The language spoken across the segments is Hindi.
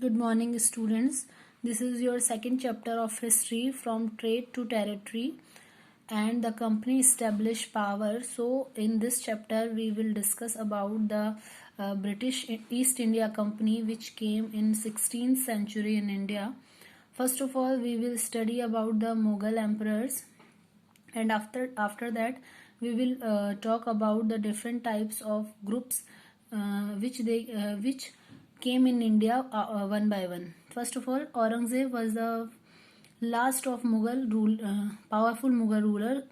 Good morning, students. This is your second chapter of history from trade to territory and the company established power. So, in this chapter, we will discuss about the British East India Company, which came in 16th century in India. First of all, we will study about the Mughal emperors, and after that, we will talk about the different types of groups which came in India one by one. First of all, Aurangzeb was the last of powerful Mughal ruler.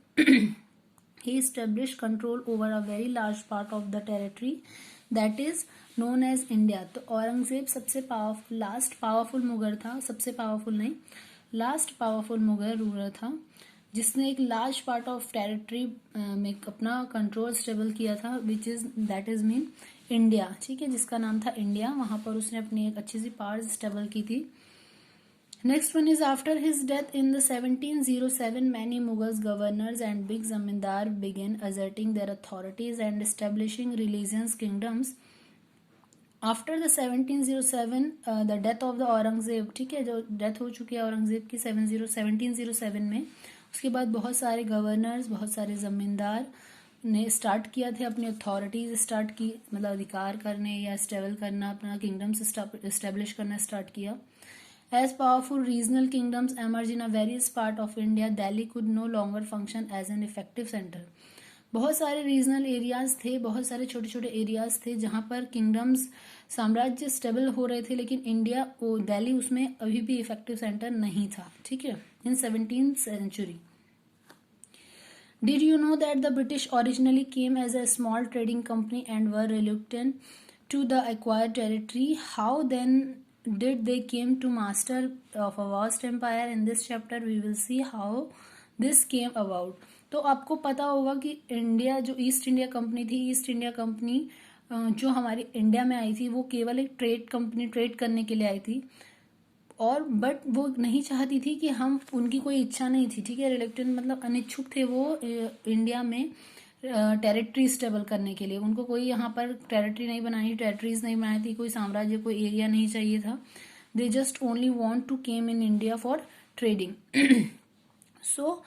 He established control over a very large part of the territory that is known as India. तो औरंगजेब सबसे लास्ट पावरफुल मुगल था, सबसे पावरफुल नहीं, लास्ट पावरफुल मुगल रूलर था जिसने एक लार्ज पार्ट ऑफ टेरिटरी में अपना कंट्रोल स्टेबल किया था, दैट इज मीन इंडिया. ठीक है, जिसका नाम था इंडिया. वहां पर उसने अपनी एक अच्छी सी पार्ट स्टेबल की थी. Next one is after his death in the 1707 many Mughals governors and big zamindar begin asserting their authorities and establishing religious kingdoms. After the 1707 the death of the Aurangzeb, ठीक है, जो डेथ हो चुकी है औरंगजेब की 1707 में, उसके बाद बहुत सारे गवर्नर्स, बहुत सारे जमींदार ने स्टार्ट किया थे अपनी अथॉरिटीज स्टार्ट की, मतलब अधिकार करने या स्टेबल करना, अपना किंगडम्स एस्टेब्लिश करना स्टार्ट किया. As powerful regional kingdoms emerge in a various part of India, Delhi could no longer function as an effective centre. बहुत सारे रीजनल एरियाज थे, बहुत सारे छोटे छोटे एरियाज थे जहां पर किंगडम्स साम्राज्य स्टेबल हो रहे थे, लेकिन इंडिया दिल्ली उसमें अभी भी इफेक्टिव सेंटर नहीं था. ठीक है, इन 17th century. Did you know that the British originally came as a small trading company and were reluctant to the acquired territory? How then did they came to master of a vast empire? In this chapter we will see how this came about. तो आपको पता होगा कि इंडिया जो ईस्ट इंडिया कंपनी थी, ईस्ट इंडिया कंपनी जो हमारी इंडिया में आई थी, वो केवल एक ट्रेड कंपनी, ट्रेड करने के लिए आई थी. और बट वो नहीं चाहती थी कि हम, उनकी कोई इच्छा नहीं थी, ठीक है, रिलेक्टेंट मतलब अनिच्छुक थे वो इंडिया में टेरिटरी स्टेबल करने के लिए. उनको कोई यहाँ पर टेरिटरी नहीं बनाई, टेरिटरीज नहीं बनाई थी, कोई साम्राज्य, कोई एरिया नहीं चाहिए था. They just only want to came in India for trading. So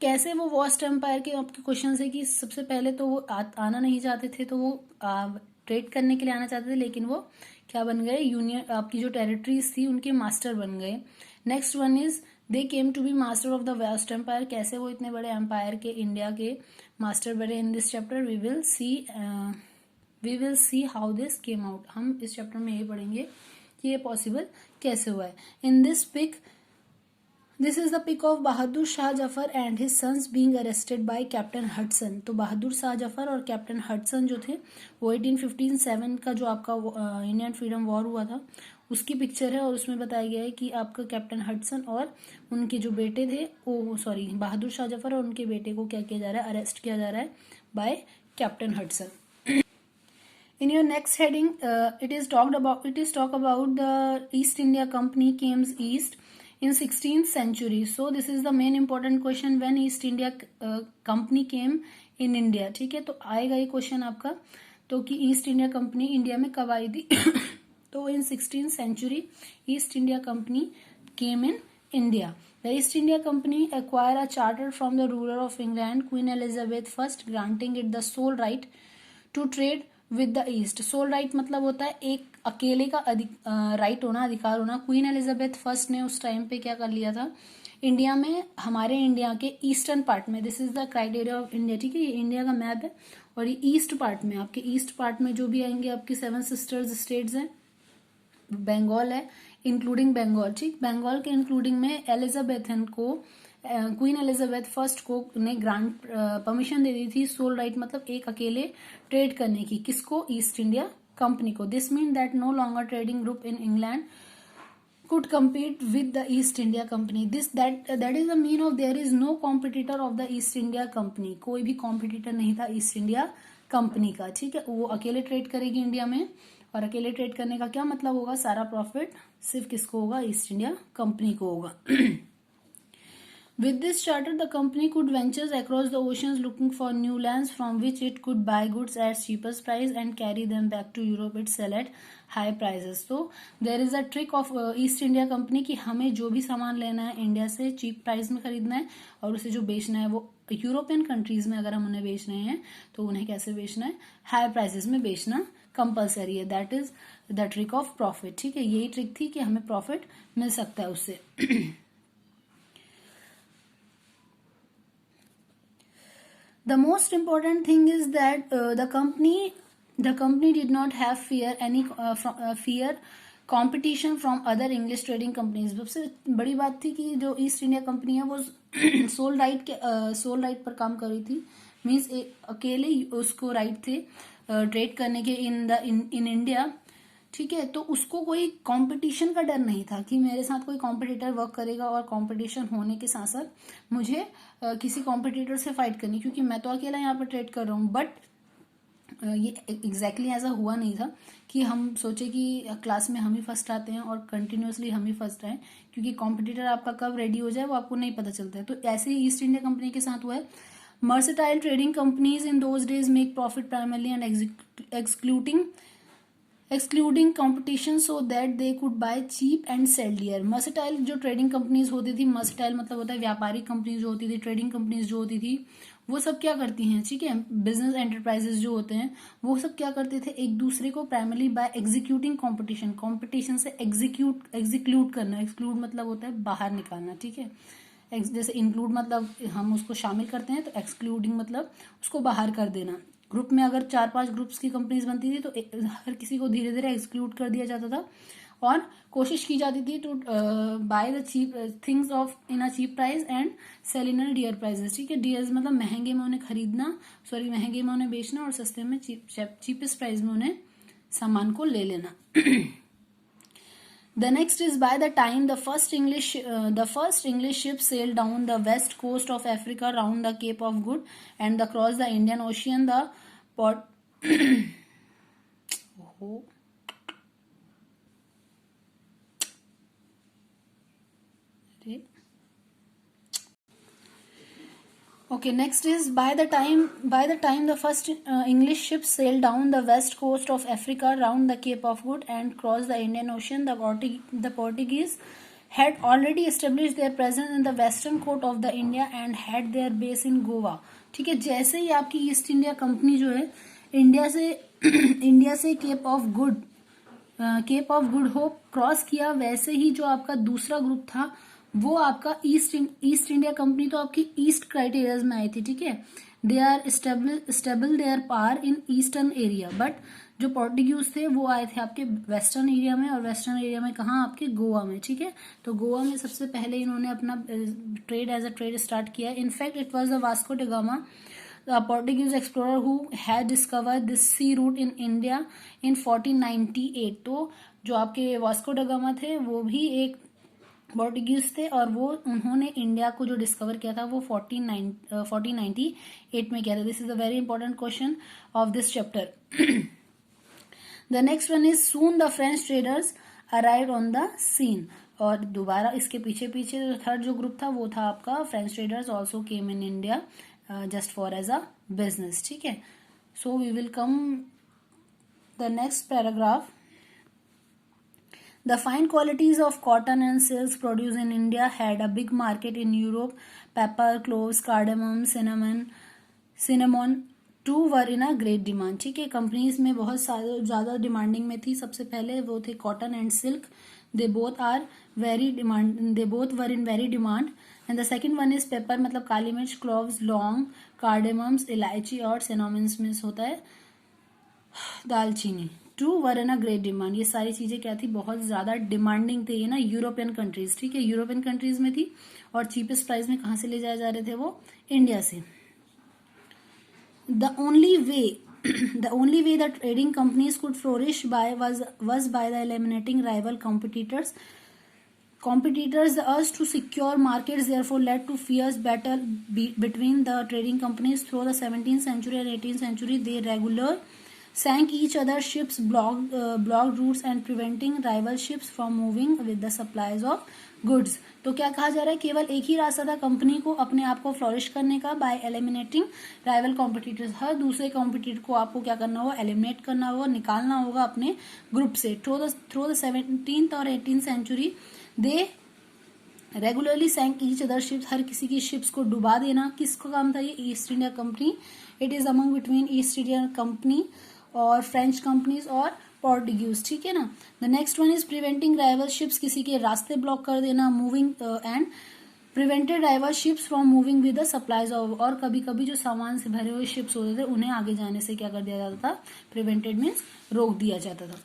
कैसे वो वास्ट एम्पायर के आपके क्वेश्चन है कि सबसे पहले तो वो आना नहीं चाहते थे, तो वो ट्रेड करने के लिए आना चाहते थे, लेकिन वो क्या बन गए, यूनियन, आपकी जो टेरिटरीज थी उनके मास्टर बन गए. Next one is they came to be master of the vast empire. कैसे वो इतने बड़े एम्पायर के, इंडिया के मास्टर बने. In this chapter we will see how this came out. हम इस चैप्टर में यही पढ़ेंगे कि ये पॉसिबल कैसे हुआ है. In this pic, this is the pic of Bahadur Shah Zafar and his sons being arrested by captain Hudson. तो बहादुर शाह जफर और कैप्टन हडसन जो थे, वो 1857 का जो आपका इंडियन फ्रीडम वॉर हुआ था उसकी पिक्चर है, और उसमें बताया गया है कि आपका कैप्टन हडसन और उनके जो बेटे थे, बहादुर शाह जफर और उनके बेटे को क्या किया जा रहा है, अरेस्ट किया जा रहा है by captain Hudson. In your next heading, it is talk about the East India Company came east in 16th century. So this is the main important question, when East India Company came in India. ठीक है, तो आएगा ये क्वेश्चन आपका, तो कि ईस्ट इंडिया कंपनी इंडिया में कब आई थी. तो इन 16th century East India Company came in India. The East India Company acquired a charter from the ruler of England, Queen Elizabeth I, granting it the sole right to trade with the East. Sole right मतलब होता है एक अकेले का राइट होना, अधिकार होना. क्वीन एलिजाबेथ फर्स्ट ने उस टाइम पे क्या कर लिया था, इंडिया में, हमारे इंडिया के ईस्टर्न पार्ट में, this is the criteria of India. ठीक है, ये इंडिया का मैप है, और ये ईस्ट पार्ट में, आपके ईस्ट पार्ट में जो भी आएंगे आपकी 7 सिस्टर्स स्टेट्स हैं, बंगाल है, इंक्लूडिंग बंगाल. ठीक, बंगाल के इंक्लूडिंग में एलिजाबेथन को, क्वीन एलिजाबेथ फर्स्ट को ने ग्रांट परमिशन दे दी थी, सोल राइट मतलब एक अकेले ट्रेड करने की. किसको, ईस्ट इंडिया कंपनी को. This mean that no longer trading group in England could compete with the East India Company. That is the mean of there is no competitor of the East India Company. कोई भी कॉम्पिटिटर नहीं था ईस्ट इंडिया कंपनी का. ठीक है, वो अकेले ट्रेड करेगी इंडिया में, और अकेले ट्रेड करने का क्या मतलब होगा, सारा प्रॉफिट सिर्फ किसको होगा, ईस्ट इंडिया कंपनी को होगा. With this charter, the company could venture across the oceans looking for new lands from which it could buy goods at cheapest price and carry them back to Europe and sell at high prices. So there is a trick of east India company कि हमें जो भी सामान लेना है इंडिया से चीप प्राइस में खरीदना है और उसे जो बेचना है वो यूरोपियन कंट्रीज में अगर हम उन्हें बेच रहे हैं तो उन्हें कैसे बेचना है, हाई प्राइसेस में बेचना कंपलसरी है. That is the trick of profit. ठीक है, यही ट्रिक थी कि हमें प्रॉफिट मिल सकता है उससे. The most important thing is that the company did not have fear competition from other English trading companies. सबसे बड़ी बात थी कि जो ईस्ट इंडिया कंपनी है वो सोल राइट पर काम कर रही थी. मीन्स अकेले उसको राइट थे ट्रेड करने के इन इंडिया. ठीक है, तो उसको कोई कंपटीशन का डर नहीं था कि मेरे साथ कोई कॉम्पिटिटर वर्क करेगा और कंपटीशन होने के साथ साथ मुझे किसी कॉम्पिटिटर से फाइट करनी, क्योंकि मैं तो अकेला यहाँ पर ट्रेड कर रहा हूँ. बट ये एग्जैक्टली ऐसा हुआ नहीं था कि हम सोचे कि क्लास में हम ही फर्स्ट आते हैं और कंटिन्यूअसली हम ही फर्स्ट आए, क्योंकि कॉम्पिटिटर आपका कब रेडी हो जाए वो आपको नहीं पता चलता है. तो ऐसे ही ईस्ट इंडिया कंपनी के साथ हुआ है. Mercantile trading companies in those days make profit primarily and excluding competition so that they could buy cheap and sell dear. Mercantile जो ट्रेडिंग कंपनीज होती थी, मर्सेटाइल मतलब होता है व्यापारिक कंपनीज जो होती थी, ट्रेडिंग कंपनीज जो होती थी, वो सब क्या करती हैं, ठीक है, बिजनेस एंटरप्राइजेस जो होते हैं वो सब क्या करते थे, एक दूसरे को प्राइमरली बाय एग्जीक्यूटिंग कंपटीशन से एग्जीक्यूट करना. एक्सक्लूड मतलब होता है बाहर निकालना. ठीक है, जैसे इंक्लूड मतलब हम उसको शामिल करते हैं, तो एक्सक्लूडिंग मतलब उसको बाहर कर देना. ग्रुप में अगर 4-5 ग्रुप्स की कंपनीज बनती थी तो हर किसी को धीरे धीरे एक्सक्लूड कर दिया जाता था और कोशिश की जाती थी to buy the cheap things of in a cheap price and sell in a dear prices. ठीक है, डियर्स मतलब महंगे में उन्हें खरीदना, महंगे में उन्हें बेचना और सस्ते में चीपेस्ट प्राइस में उन्हें सामान को ले लेना. The next is by the time the first English ship sailed down the west coast of Africa round the Cape of Good and across the Indian Ocean, the port. Okay, next is by the time the first English ships sailed down the west coast of Africa round the Cape of Good and crossed the Indian Ocean, the Portuguese had already established their presence in the western coast of the India and had their base in Goa. ठीक है, जैसे ही आपकी ईस्ट इंडिया कंपनी जो है इंडिया से Cape of Good Hope cross किया, वैसे ही जो आपका दूसरा ग्रुप था वो आपका ईस्ट इंडिया कंपनी तो आपकी ईस्ट क्राइटेरियाज में आई थी. ठीक है, they are stable their power in eastern area. But जो पोर्टुगीज थे वो आए थे आपके वेस्टर्न एरिया में, और वेस्टर्न एरिया में कहाँ, आपके गोवा में. ठीक है, तो गोवा में सबसे पहले इन्होंने अपना trade as a trade start किया. In fact it was the Vasco da Gama, the Portuguese explorer who had discovered this sea route in India in 1498. तो जो आपके वास्को ड गामा थे वो भी एक पोर्टुगीज थे और वो उन्होंने इंडिया को जो डिस्कवर किया था वो 1498 में किया था. This is a very important question of this chapter. The next one is soon the French traders arrived on the scene. और दोबारा इसके पीछे थर्ड जो ग्रुप था वो था आपका French traders also came in India just for as a business. ठीक है, so we will come the next paragraph. The fine qualities of cotton and silks produced in India had a big market in Europe. Pepper, cloves, cardamom, cinnamon too were in a great demand. ठीक है, कंपनीज में बहुत ज़्यादा डिमांडिंग में थी. सबसे पहले वो थे cotton and silk. They both were in very demand. And the second one is pepper मतलब काली मिर्च, cloves, लौंग, कार्डेमम्स, इलायची और cinnamon में होता है दालचीनी. Two were in a great demand. ये सारी चीजें क्या थी, बहुत ज्यादा डिमांडिंग थी. ये ना यूरोपियन कंट्रीज, ठीक है, यूरोपियन कंट्रीज में थी और चीपेस्ट प्राइस में कहाँ से ले जाए जा रहे थे, वो इंडिया से. The only way the trading companies could flourish was by the eliminating rival competitors. The urge to secure markets therefore led to fierce battle between the trading companies through the 17th century and 18th century. They sank each other's ships, blocked routes and preventing rival ships from moving with the supplies of goods. तो क्या कहा जा रहा है, केवल एक ही रास्ता था कंपनी को अपने आप को फ्लोरिश करने का, बाय एलिमिनेटिंग राइवल कॉम्पिटिटर्स. हर दूसरे कॉम्पिटिटर को आपको क्या करना होगा, एलिमिनेट करना होगा, निकालना होगा अपने ग्रुप से. थ्रू द 17th और 18th सेंचुरी दे रेगुलरली सैंक ईच अदर शिप्स. हर किसी की शिप्स को डुबा देना किसका काम था, ये east India company. It is among between east India company और फ्रेंच कंपनीज और पोर्टुगीज. ठीक है ना. The next one is preventing rival ships. किसी के रास्ते ब्लॉक कर देना, moving and prevented rival ships from moving with the supplies of. और कभी कभी जो सामान से भरे हुए शिप्स होते थे उन्हें आगे जाने से क्या कर दिया जाता था, प्रिवेंटेड मीन्स रोक दिया जाता था.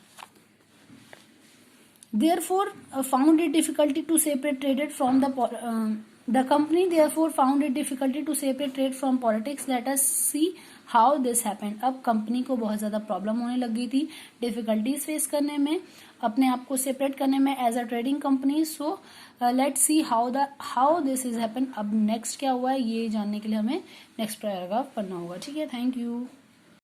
Therefore, found it difficulty to separate traded from the company. Therefore, found it difficulty to separate trade from politics. Let us see how this happened. अब कंपनी को बहुत ज्यादा प्रॉब्लम होने लग गई थी, डिफिकल्टीज फेस करने में, अपने आप को सेपरेट करने में as a trading company. So let's see how this is happen. अब नेक्स्ट क्या हुआ है ये जानने के लिए हमें नेक्स्ट पैराग्राफ पढ़ना होगा. ठीक है, थैंक यू.